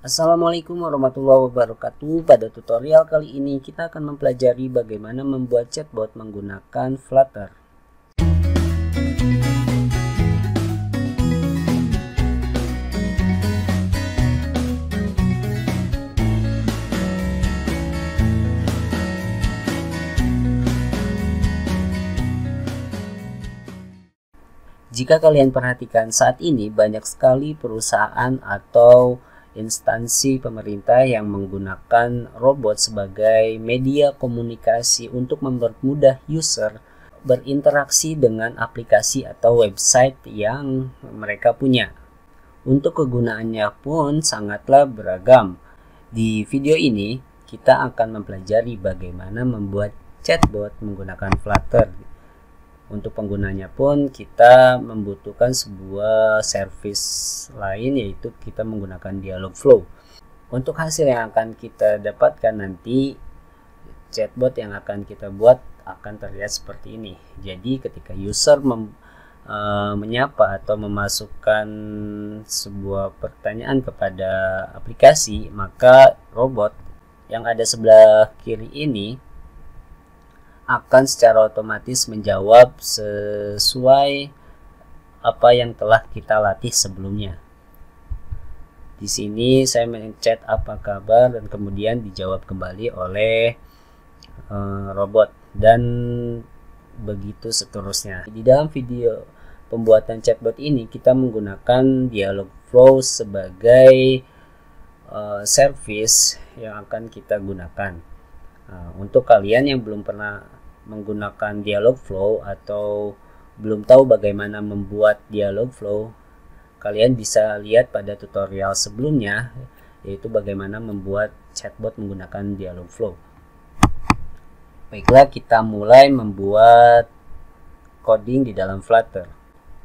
Assalamualaikum warahmatullahi wabarakatuh. Pada tutorial kali ini kita akan mempelajari bagaimana membuat chatbot menggunakan Flutter. Jika kalian perhatikan saat ini banyak sekali perusahaan atau instansi pemerintah yang menggunakan robot sebagai media komunikasi untuk mempermudah user berinteraksi dengan aplikasi atau website yang mereka punya. Untuk kegunaannya pun sangatlah beragam. Di video ini kita akan mempelajari bagaimana membuat chatbot menggunakan Flutter. Untuk penggunanya pun kita membutuhkan sebuah service lain, yaitu kita menggunakan Dialogflow. Untuk hasil yang akan kita dapatkan nanti, chatbot yang akan kita buat akan terlihat seperti ini. Jadi ketika user menyapa atau memasukkan sebuah pertanyaan kepada aplikasi, maka robot yang ada sebelah kiri ini akan secara otomatis menjawab sesuai apa yang telah kita latih sebelumnya. Di sini saya menchat apa kabar dan kemudian dijawab kembali oleh robot, dan begitu seterusnya. Di dalam video pembuatan chatbot ini kita menggunakan Dialogflow sebagai service yang akan kita gunakan. Untuk kalian yang belum pernah menggunakan Dialogflow atau belum tahu bagaimana membuat Dialogflow, kalian bisa lihat pada tutorial sebelumnya, yaitu bagaimana membuat chatbot menggunakan Dialogflow. Baiklah, kita mulai membuat coding di dalam Flutter.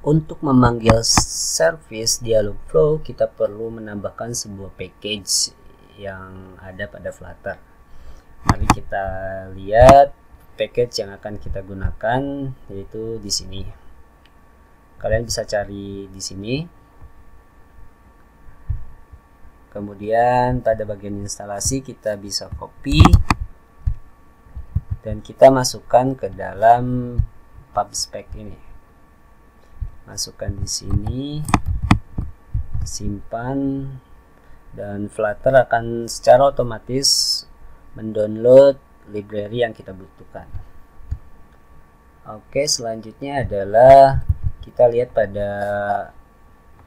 Untuk memanggil service Dialogflow, kita perlu menambahkan sebuah package yang ada pada Flutter. Mari kita lihat package yang akan kita gunakan, yaitu di sini. Kalian bisa cari di sini. Kemudian pada bagian instalasi kita bisa copy dan kita masukkan ke dalam pubspec ini. Masukkan di sini, simpan, dan Flutter akan secara otomatis mendownload library yang kita butuhkan. Oke, selanjutnya adalah kita lihat pada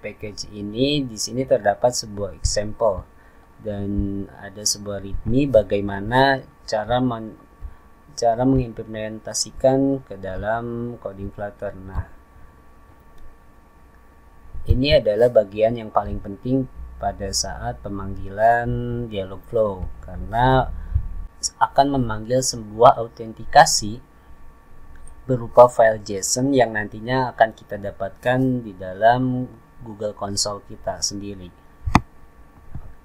package ini. Di sini terdapat sebuah example dan ada sebuah readme bagaimana cara mengimplementasikan ke dalam coding Flutter. Nah, ini adalah bagian yang paling penting pada saat pemanggilan Dialogflow, karena akan memanggil sebuah autentikasi berupa file JSON yang nantinya akan kita dapatkan di dalam Google Console kita sendiri.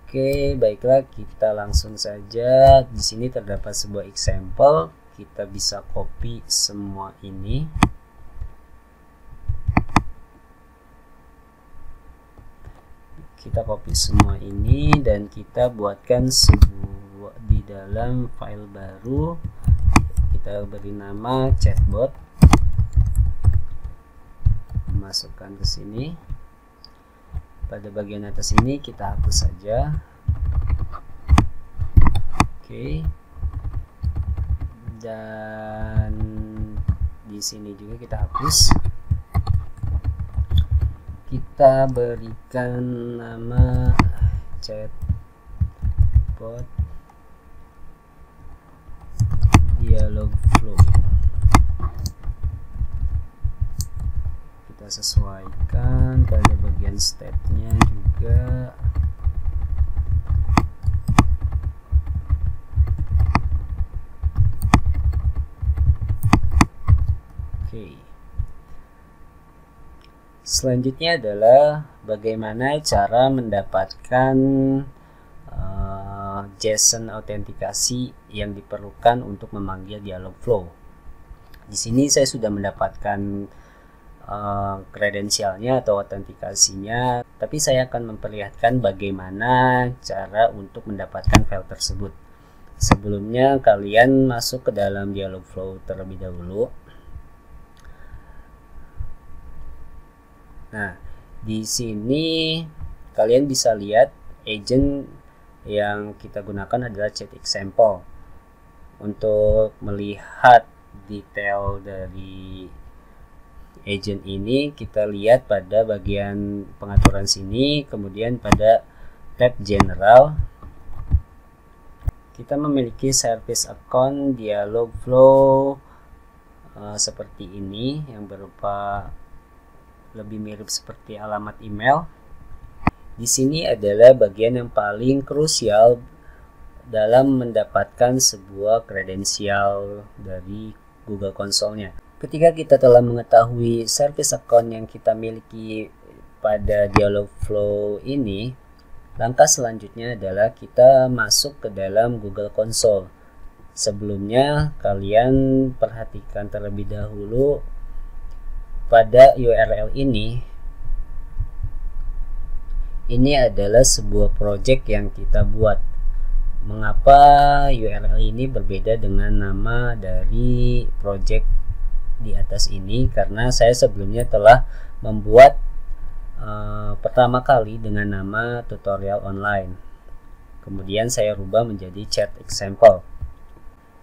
Oke, baiklah, kita langsung saja. Di sini terdapat sebuah example. Kita bisa copy semua ini. Kita copy semua ini dan kita buatkan sebuah di dalam file baru. Kita beri nama chatbot. Masukkan ke sini. Pada bagian atas ini kita hapus saja. Oke. Dan di sini juga kita hapus. Kita berikan nama chatbot Dialogflow. Kita sesuaikan pada bagian stepnya juga. Oke. Selanjutnya adalah bagaimana cara mendapatkan JSON autentikasi yang diperlukan untuk memanggil Dialogflow. Di sini saya sudah mendapatkan kredensialnya atau autentikasinya, tapi saya akan memperlihatkan bagaimana cara untuk mendapatkan file tersebut. Sebelumnya kalian masuk ke dalam Dialogflow terlebih dahulu. Nah, di sini kalian bisa lihat agent yang kita gunakan adalah chat example. Untuk melihat detail dari agent ini, kita lihat pada bagian pengaturan sini, kemudian pada tab general kita memiliki service account Dialogflow seperti ini, yang berupa lebih mirip seperti alamat email. Di sini adalah bagian yang paling krusial dalam mendapatkan sebuah kredensial dari Google Console-nya. Ketika kita telah mengetahui service account yang kita miliki pada Dialogflow ini, langkah selanjutnya adalah kita masuk ke dalam Google Console. Sebelumnya, kalian perhatikan terlebih dahulu pada URL ini. Ini adalah sebuah project yang kita buat. Mengapa URL ini berbeda dengan nama dari project di atas ini? Karena saya sebelumnya telah membuat pertama kali dengan nama tutorial online, kemudian saya rubah menjadi chat example.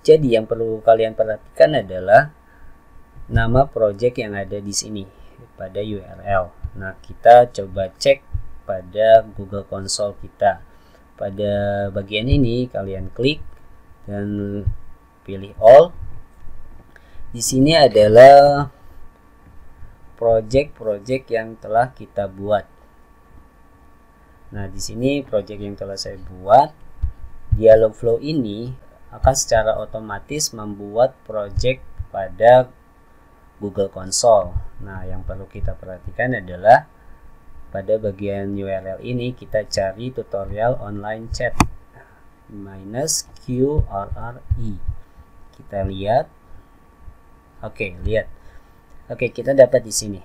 Jadi yang perlu kalian perhatikan adalah nama project yang ada di sini pada URL. Nah, kita coba cek pada Google Console kita. Pada bagian ini kalian klik dan pilih all. Di sini adalah project-project yang telah kita buat. Nah, di sini project yang telah saya buat. Dialogflow ini akan secara otomatis membuat project pada Google Console. Nah, yang perlu kita perhatikan adalah pada bagian URL ini kita cari tutorial online chat -QRRE. Kita lihat. Oke, lihat. Oke, kita dapat di sini.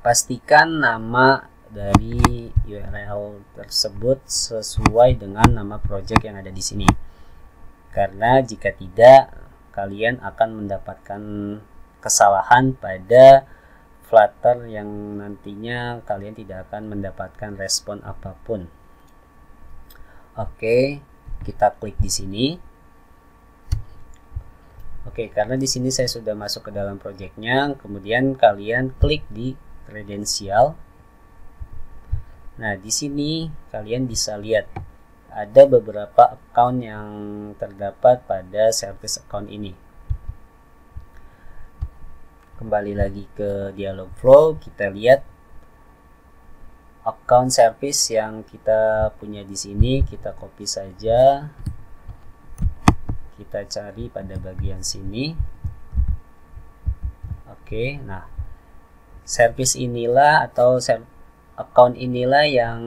Pastikan nama dari URL tersebut sesuai dengan nama project yang ada di sini. Karena jika tidak, kalian akan mendapatkan kesalahan pada Flutter yang nantinya kalian tidak akan mendapatkan respon apapun. Oke, kita klik di sini. Oke, karena di sini saya sudah masuk ke dalam projectnya, kemudian kalian klik di kredensial. Nah, di sini kalian bisa lihat ada beberapa account yang terdapat pada service account ini. Kembali lagi ke Dialogflow, kita lihat account service yang kita punya di sini, kita copy saja. Kita cari pada bagian sini. Oke, nah service inilah atau account inilah yang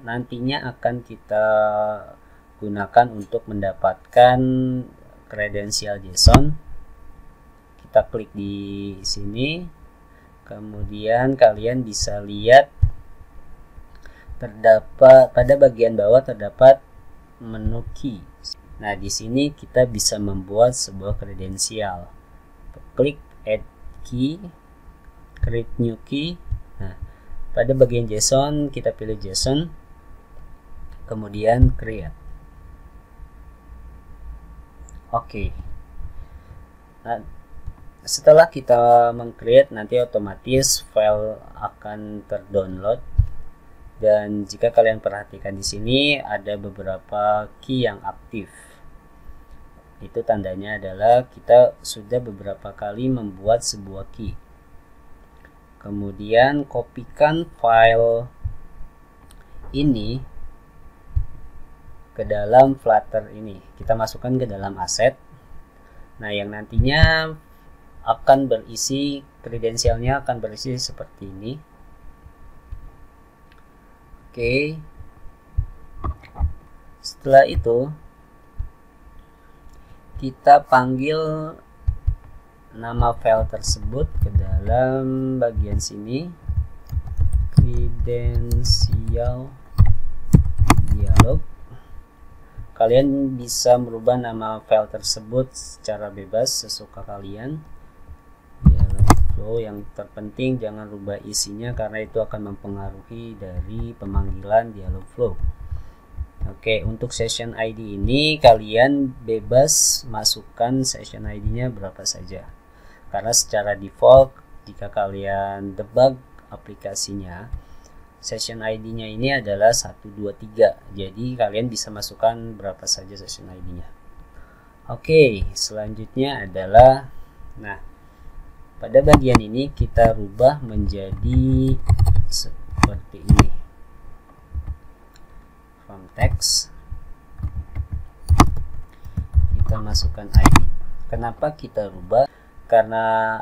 nantinya akan kita gunakan untuk mendapatkan kredensial JSON. Kita klik di sini, kemudian kalian bisa lihat terdapat pada bagian bawah terdapat menu key. Nah, di sini kita bisa membuat sebuah kredensial. Klik add key, create new key. Nah, pada bagian JSON kita pilih JSON, kemudian create. Oke. Nah, setelah kita meng-create, nanti otomatis file akan terdownload. Dan jika kalian perhatikan di sini ada beberapa key yang aktif. Itu tandanya adalah kita sudah beberapa kali membuat sebuah key. Kemudian kopikan file ini ke dalam Flutter ini. Kita masukkan ke dalam aset. Nah, yang nantinya akan berisi kredensialnya akan berisi seperti ini. Oke. Setelah itu kita panggil nama file tersebut ke dalam bagian sini, kredensial dialog. Kalian bisa merubah nama file tersebut secara bebas sesuka kalian. Dialog flow, yang terpenting jangan rubah isinya karena itu akan mempengaruhi dari pemanggilan dialog flow. Oke, untuk session ID ini kalian bebas masukkan session ID-nya berapa saja. Karena secara default jika kalian debug aplikasinya, session ID-nya ini adalah 123. Jadi kalian bisa masukkan berapa saja session ID-nya. Oke, selanjutnya adalah pada bagian ini kita rubah menjadi seperti ini. From text kita masukkan ID. Kenapa kita rubah? Karena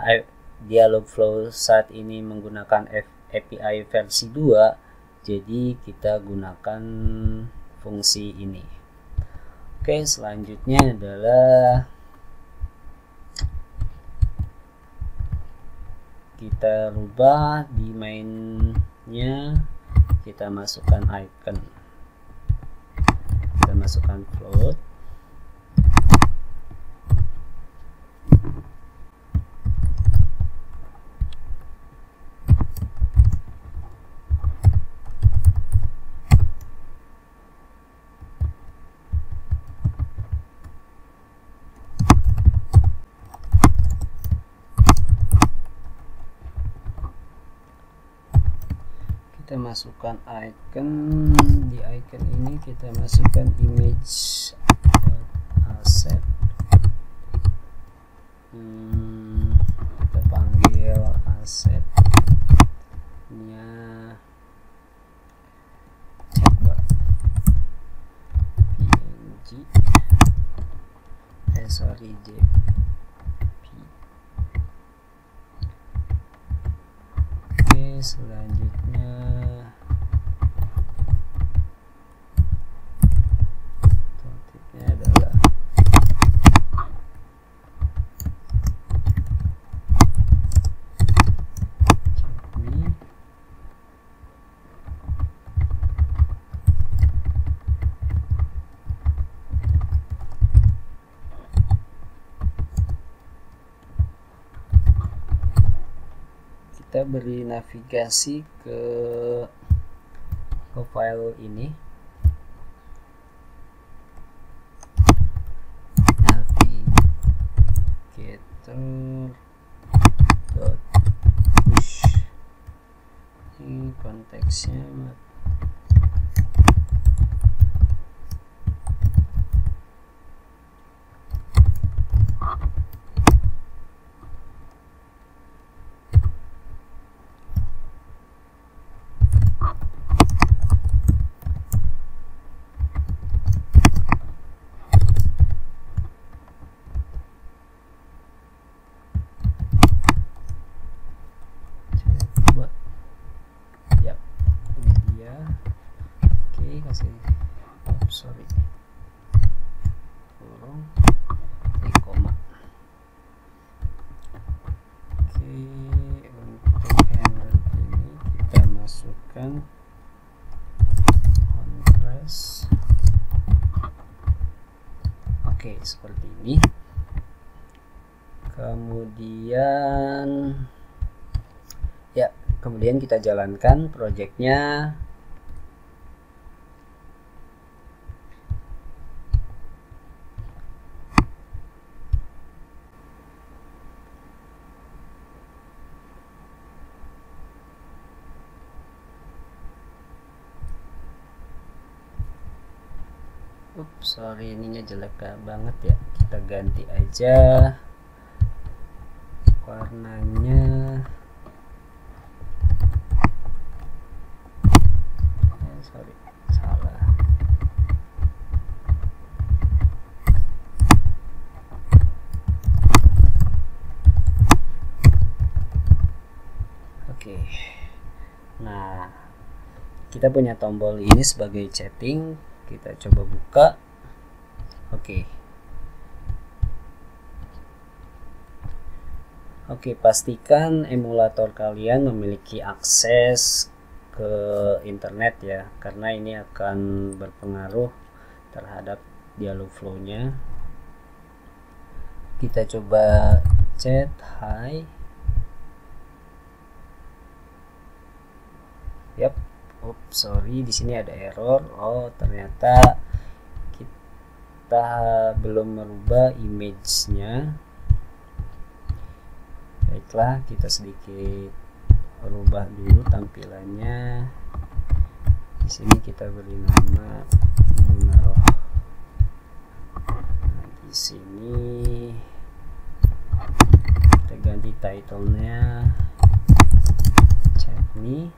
dialog flow saat ini menggunakan API versi 2, jadi kita gunakan fungsi ini. Oke, selanjutnya adalah kita rubah di mainnya, kita masukkan icon, kita masukkan float. Kita masukkan icon, di icon ini kita masukkan image asset, kita panggil asetnya chatbot png jp. Oke, selanjutnya topiknya adalah me. Kita beri navigasi ke file ini, navigator.push. Ini konteksnya Oke, seperti ini. Kemudian kita jalankan projectnya. Sorry, ininya jelek banget ya. Kita ganti aja warnanya. Sorry, salah. Oke. Nah, kita punya tombol ini sebagai chatting. Kita coba buka. Oke. Oke, pastikan emulator kalian memiliki akses ke internet ya, karena ini akan berpengaruh terhadap dialog flow-nya. Kita coba chat hi. Yap. Sorry, di sini ada error. Oh, ternyata kita belum merubah image-nya. Baiklah, kita sedikit rubah dulu tampilannya. Di sini kita beri nama Munaroh. Nah, di sini kita ganti title-nya chat me.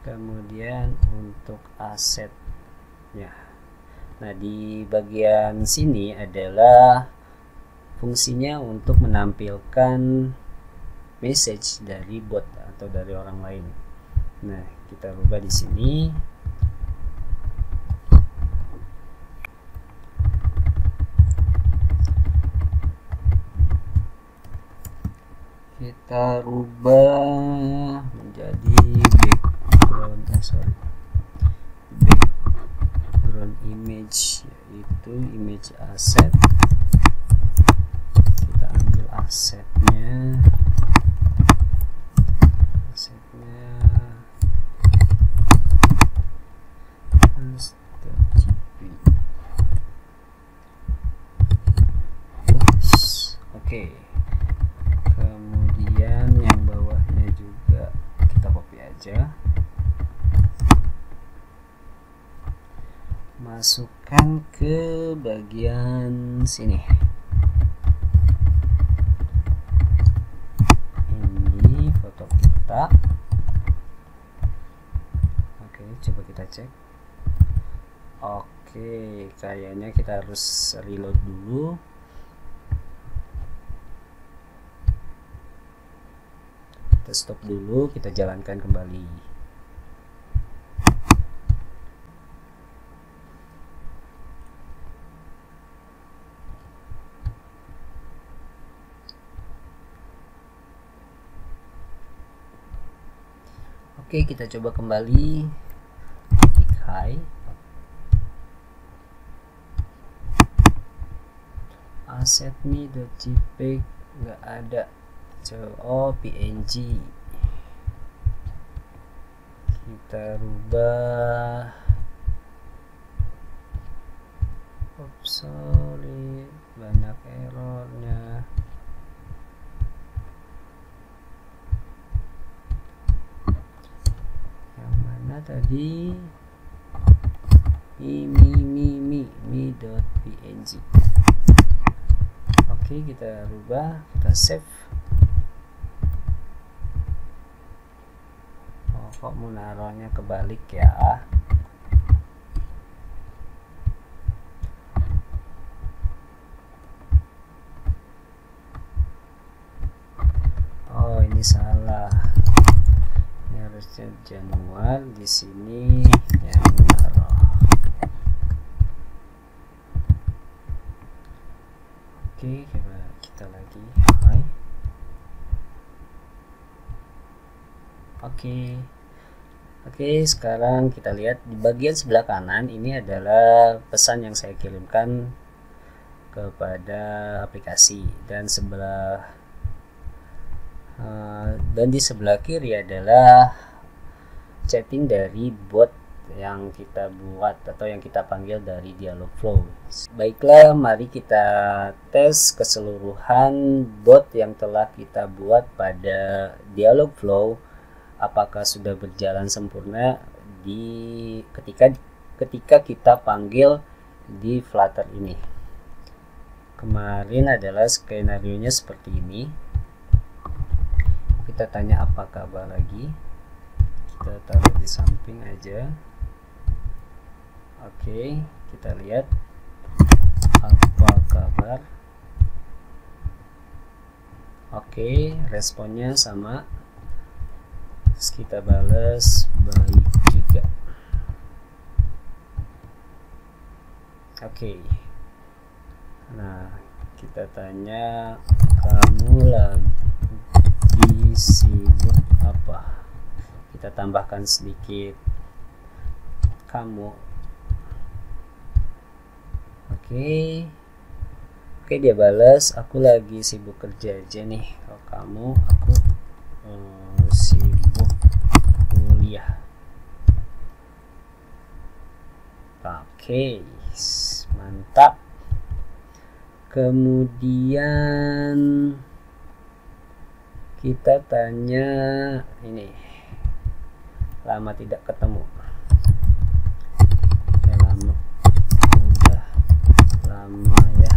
Kemudian untuk asetnya, nah di bagian sini adalah fungsinya untuk menampilkan message dari bot atau dari orang lain. Nah, kita rubah di sini. Kita rubah menjadi background image, yaitu image asset. Kita ambil asetnya Oke. Kemudian yang bawahnya juga kita copy aja. Masukkan ke bagian sini. Ini foto kita. Oke, coba kita cek. Oke, kayaknya kita harus reload dulu. Kita stop dulu, kita jalankan kembali. Oke, kita coba kembali. Klik hi. Asset me.jpg nggak ada. Oh, PNG. Kita rubah. Sorry, banyak errornya. Yang mana tadi? me.png. Oke, kita rubah, kita save. Oh, kok menaruhnya kebalik ya? Oh, ini salah. Ini harusnya Januari, di sini yang menaruh. Oke, kita lagi hi. Oke, sekarang kita lihat di bagian sebelah kanan. Ini adalah pesan yang saya kirimkan kepada aplikasi, dan di sebelah kiri adalah chatting dari bot yang kita buat atau yang kita panggil dari Dialogflow. Baiklah, mari kita tes keseluruhan bot yang telah kita buat pada Dialogflow, apakah sudah berjalan sempurna ketika kita panggil di Flutter ini. Kemarin adalah skenario nya seperti ini. Kita tanya apa kabar lagi, kita taruh di samping aja. Oke, kita lihat apa kabar. Oke, responnya sama. Terus kita balas baik juga. Oke. Nah, kita tanya Kamu lagi sibuk apa? Kita tambahkan sedikit kamu. Oke, dia balas, aku lagi sibuk kerja aja nih. Kalau kamu, aku sibuk kuliah. Oke, mantap. Kemudian kita tanya ini, lama tidak ketemu. Lama ya.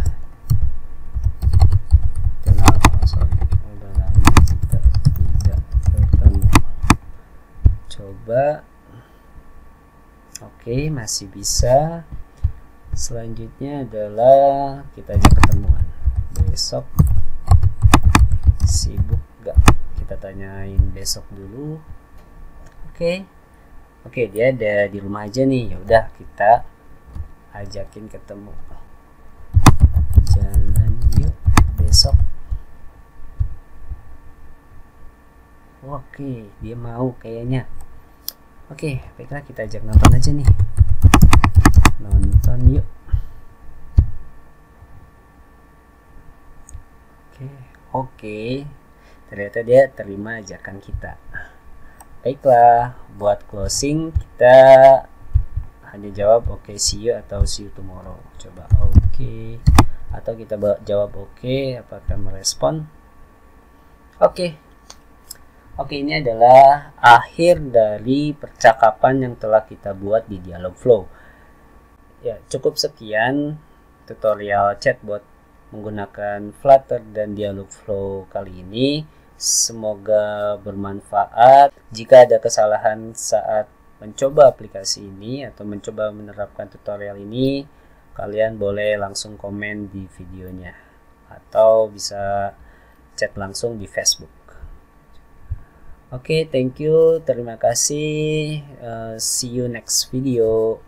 Udah lama kita tidak ketemu. Coba. Oke, masih bisa. Selanjutnya adalah kita ajak ketemuan. Besok sibuk gak? Kita tanyain besok dulu. Oke, dia ada di rumah aja nih. Ya udah, kita ajakin ketemu. Jalan yuk besok. Oke, dia mau kayaknya. Oke, baiklah, kita ajak nonton aja nih. Nonton yuk. Oke. Ternyata dia terima ajakan kita. Baiklah, buat closing kita hanya jawab oke, see you atau see you tomorrow. Coba oke, atau kita jawab oke, apakah merespon? Oke, ini adalah akhir dari percakapan yang telah kita buat di Dialogflow. Ya, cukup sekian tutorial chatbot menggunakan Flutter dan Dialogflow kali ini. Semoga bermanfaat. Jika ada kesalahan saat mencoba aplikasi ini atau mencoba menerapkan tutorial ini, kalian boleh langsung komen di videonya atau bisa chat langsung di Facebook. Oke, thank you, terima kasih. See you next video.